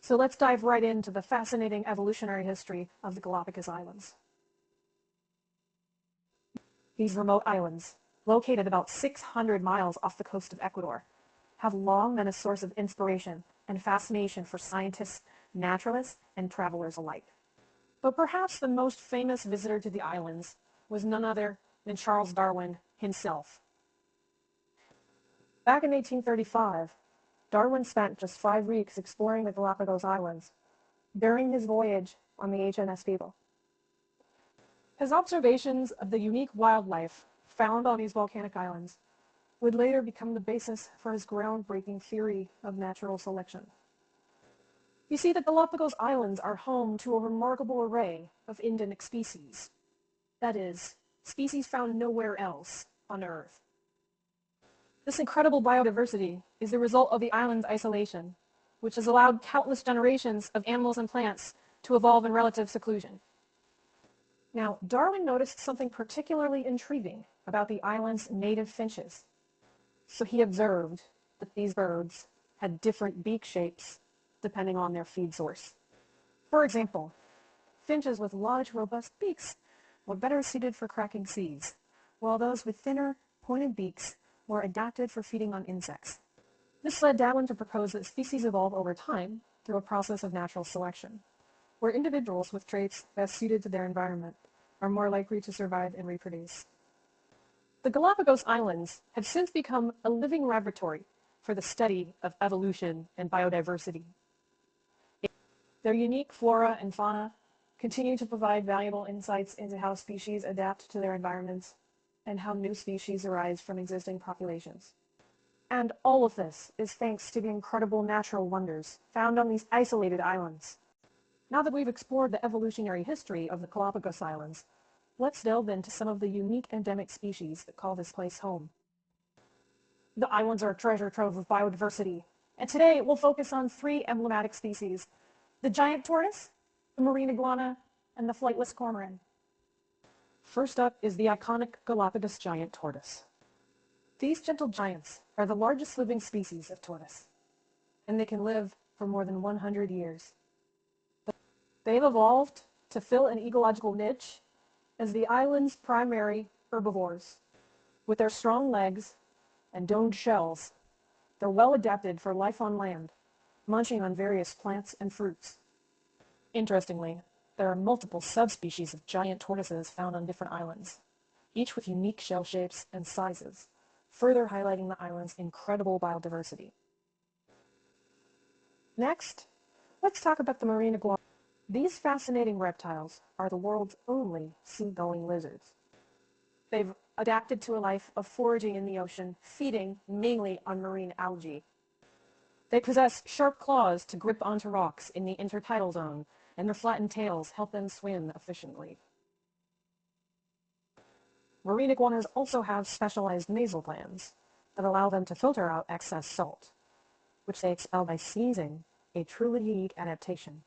So let's dive right into the fascinating evolutionary history of the Galápagos Islands. These remote islands, located about 600 miles off the coast of Ecuador, have long been a source of inspiration and fascination for scientists, naturalists, and travelers alike. But perhaps the most famous visitor to the islands was none other than Charles Darwin himself. Back in 1835, Darwin spent just 5 weeks exploring the Galápagos Islands during his voyage on the HMS Beagle. His observations of the unique wildlife found on these volcanic islands would later become the basis for his groundbreaking theory of natural selection. You see, the Galápagos Islands are home to a remarkable array of endemic species. That is, species found nowhere else on Earth. This incredible biodiversity is the result of the island's isolation, which has allowed countless generations of animals and plants to evolve in relative seclusion. Now, Darwin noticed something particularly intriguing about the island's native finches. So he observed that these birds had different beak shapes depending on their feed source. For example, finches with large, robust beaks were better suited for cracking seeds, while those with thinner, pointed beaks were adapted for feeding on insects. This led Darwin to propose that species evolve over time through a process of natural selection, where individuals with traits best suited to their environment are more likely to survive and reproduce. The Galápagos Islands have since become a living laboratory for the study of evolution and biodiversity. Their unique flora and fauna continue to provide valuable insights into how species adapt to their environments and how new species arise from existing populations. And all of this is thanks to the incredible natural wonders found on these isolated islands. Now that we've explored the evolutionary history of the Galápagos Islands, let's delve into some of the unique endemic species that call this place home. The islands are a treasure trove of biodiversity, and today we'll focus on 3 emblematic species: the giant tortoise, the marine iguana, and the flightless cormorant. First up is the iconic Galápagos giant tortoise. These gentle giants are the largest living species of tortoise, and they can live for more than 100 years. They've evolved to fill an ecological niche as the island's primary herbivores. With their strong legs and domed shells, they're well adapted for life on land, munching on various plants and fruits. Interestingly, there are multiple subspecies of giant tortoises found on different islands, each with unique shell shapes and sizes, further highlighting the island's incredible biodiversity. Next, let's talk about the marine iguana. These fascinating reptiles are the world's only sea-going lizards. They've adapted to a life of foraging in the ocean, feeding mainly on marine algae. They possess sharp claws to grip onto rocks in the intertidal zone, and their flattened tails help them swim efficiently. Marine iguanas also have specialized nasal glands that allow them to filter out excess salt, which they expel by sneezing, a truly unique adaptation.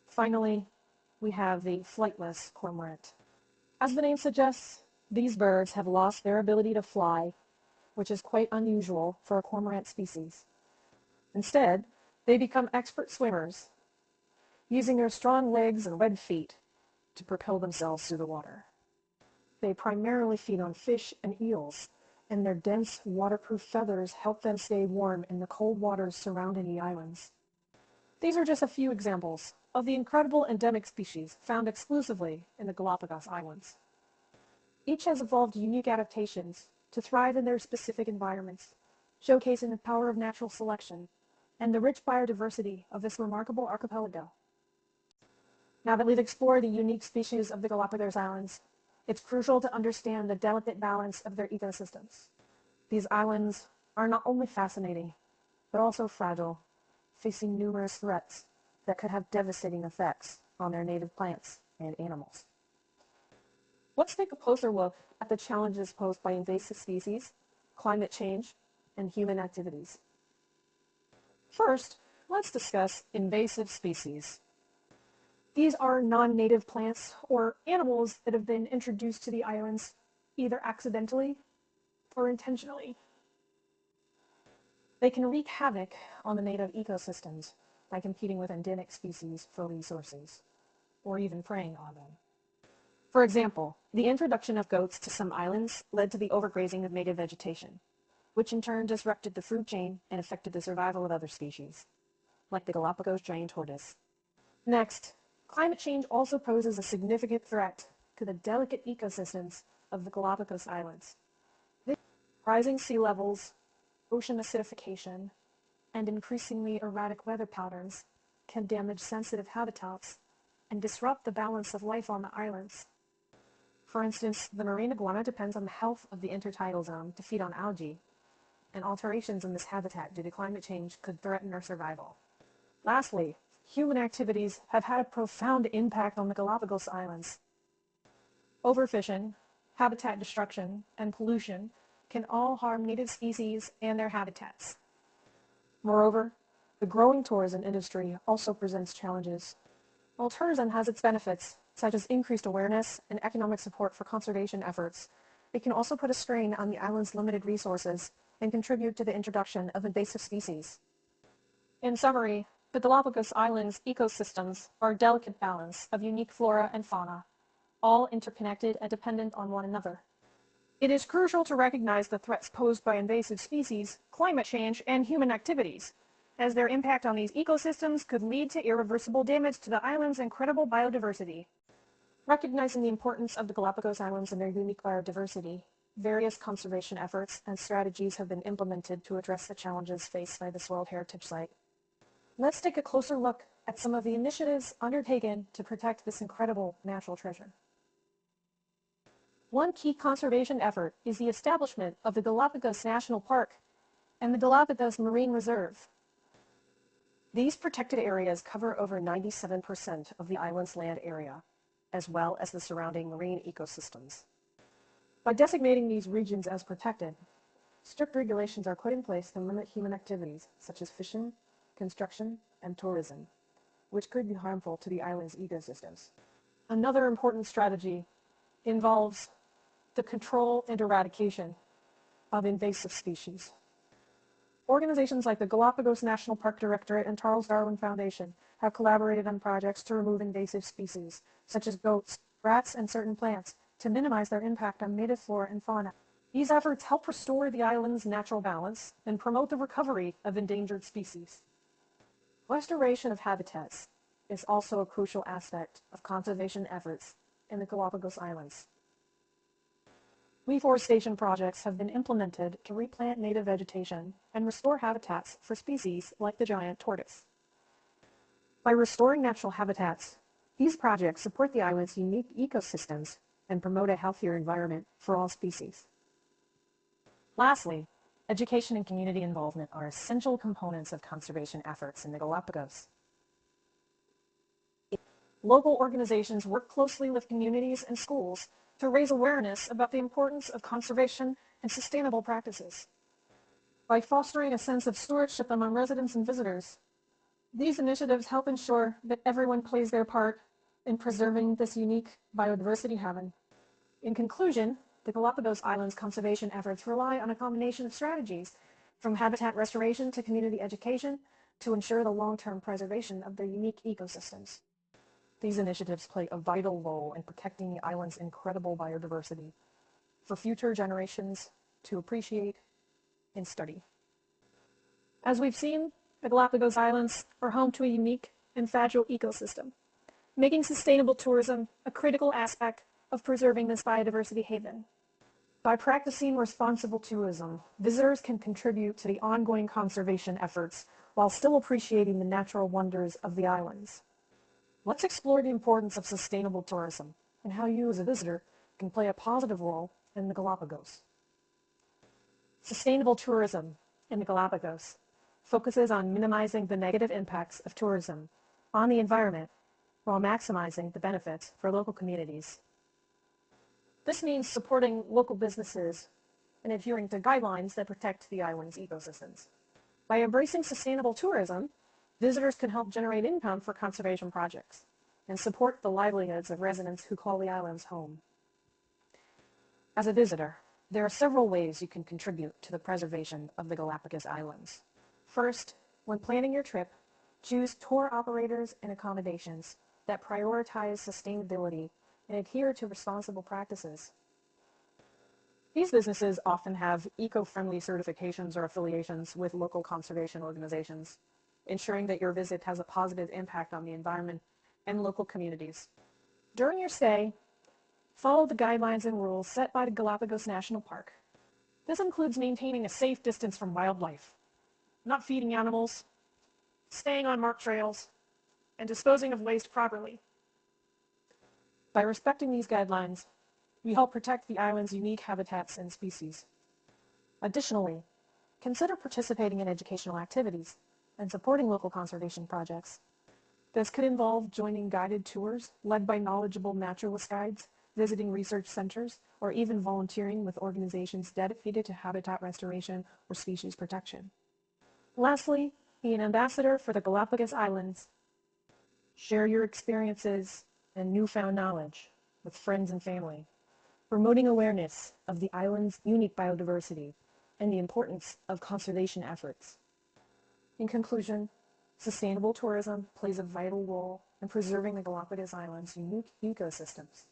Finally, we have the flightless cormorant. As the name suggests, these birds have lost their ability to fly, which is quite unusual for a cormorant species. Instead, they become expert swimmers, using their strong legs and webbed feet to propel themselves through the water. They primarily feed on fish and eels, and their dense, waterproof feathers help them stay warm in the cold waters surrounding the islands. These are just a few examples of the incredible endemic species found exclusively in the Galápagos Islands. Each has evolved unique adaptations to thrive in their specific environments, showcasing the power of natural selection and the rich biodiversity of this remarkable archipelago. Now that we've explored the unique species of the Galápagos Islands, it's crucial to understand the delicate balance of their ecosystems. These islands are not only fascinating, but also fragile, facing numerous threats that could have devastating effects on their native plants and animals. Let's take a closer look at the challenges posed by invasive species, climate change, and human activities. First, let's discuss invasive species. These are non-native plants or animals that have been introduced to the islands either accidentally or intentionally. They can wreak havoc on the native ecosystems, by competing with endemic species for resources, or even preying on them. For example, the introduction of goats to some islands led to the overgrazing of native vegetation, which in turn disrupted the food chain and affected the survival of other species, like the Galapagos giant tortoise. Next, climate change also poses a significant threat to the delicate ecosystems of the Galapagos Islands. Rising sea levels, ocean acidification, and increasingly erratic weather patterns can damage sensitive habitats and disrupt the balance of life on the islands. For instance, the marine iguana depends on the health of the intertidal zone to feed on algae, and alterations in this habitat due to climate change could threaten our survival. Lastly, human activities have had a profound impact on the Galapagos Islands. Overfishing, habitat destruction, and pollution can all harm native species and their habitats. Moreover, the growing tourism industry also presents challenges. While tourism has its benefits, such as increased awareness and economic support for conservation efforts, it can also put a strain on the island's limited resources and contribute to the introduction of invasive species. In summary, the Galapagos Islands ecosystems are a delicate balance of unique flora and fauna, all interconnected and dependent on one another. It is crucial to recognize the threats posed by invasive species, climate change, and human activities, as their impact on these ecosystems could lead to irreversible damage to the island's incredible biodiversity. Recognizing the importance of the Galapagos Islands and their unique biodiversity, various conservation efforts and strategies have been implemented to address the challenges faced by this World Heritage Site. Let's take a closer look at some of the initiatives undertaken to protect this incredible natural treasure. One key conservation effort is the establishment of the Galápagos National Park and the Galápagos Marine Reserve. These protected areas cover over 97% of the island's land area, as well as the surrounding marine ecosystems. By designating these regions as protected, strict regulations are put in place to limit human activities such as fishing, construction, and tourism, which could be harmful to the island's ecosystems. Another important strategy involves the control and eradication of invasive species. Organizations like the Galapagos National Park Directorate and Charles Darwin Foundation have collaborated on projects to remove invasive species, such as goats, rats, and certain plants, to minimize their impact on native flora and fauna. These efforts help restore the island's natural balance and promote the recovery of endangered species. Restoration of habitats is also a crucial aspect of conservation efforts in the Galapagos Islands. Reforestation projects have been implemented to replant native vegetation and restore habitats for species like the giant tortoise. By restoring natural habitats, these projects support the island's unique ecosystems and promote a healthier environment for all species. Lastly, education and community involvement are essential components of conservation efforts in the Galapagos. Local organizations work closely with communities and schools to raise awareness about the importance of conservation and sustainable practices. By fostering a sense of stewardship among residents and visitors, these initiatives help ensure that everyone plays their part in preserving this unique biodiversity haven. In conclusion, the Galapagos Islands conservation efforts rely on a combination of strategies, from habitat restoration to community education, to ensure the long-term preservation of their unique ecosystems. These initiatives play a vital role in protecting the island's incredible biodiversity for future generations to appreciate and study. As we've seen, the Galapagos Islands are home to a unique and fragile ecosystem, making sustainable tourism a critical aspect of preserving this biodiversity haven. By practicing responsible tourism, visitors can contribute to the ongoing conservation efforts while still appreciating the natural wonders of the islands. Let's explore the importance of sustainable tourism and how you as a visitor can play a positive role in the Galapagos. Sustainable tourism in the Galapagos focuses on minimizing the negative impacts of tourism on the environment while maximizing the benefits for local communities. This means supporting local businesses and adhering to guidelines that protect the island's ecosystems. By embracing sustainable tourism, visitors can help generate income for conservation projects and support the livelihoods of residents who call the islands home. As a visitor, there are several ways you can contribute to the preservation of the Galápagos Islands. First, when planning your trip, Choose tour operators and accommodations that prioritize sustainability and adhere to responsible practices. These businesses often have eco-friendly certifications or affiliations with local conservation organizations, ensuring that your visit has a positive impact on the environment and local communities. During your stay, follow the guidelines and rules set by the Galápagos National Park. This includes maintaining a safe distance from wildlife, not feeding animals, staying on marked trails, and disposing of waste properly. By respecting these guidelines, we help protect the island's unique habitats and species. Additionally, consider participating in educational activities and supporting local conservation projects. This could involve joining guided tours led by knowledgeable naturalist guides, visiting research centers, or even volunteering with organizations dedicated to habitat restoration or species protection. Lastly, be an ambassador for the Galápagos Islands. Share your experiences and newfound knowledge with friends and family, promoting awareness of the island's unique biodiversity and the importance of conservation efforts. In conclusion, sustainable tourism plays a vital role in preserving the Galápagos Islands' unique ecosystems.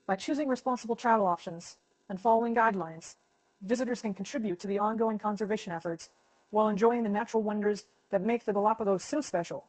By choosing responsible travel options and following guidelines, visitors can contribute to the ongoing conservation efforts while enjoying the natural wonders that make the Galápagos so special.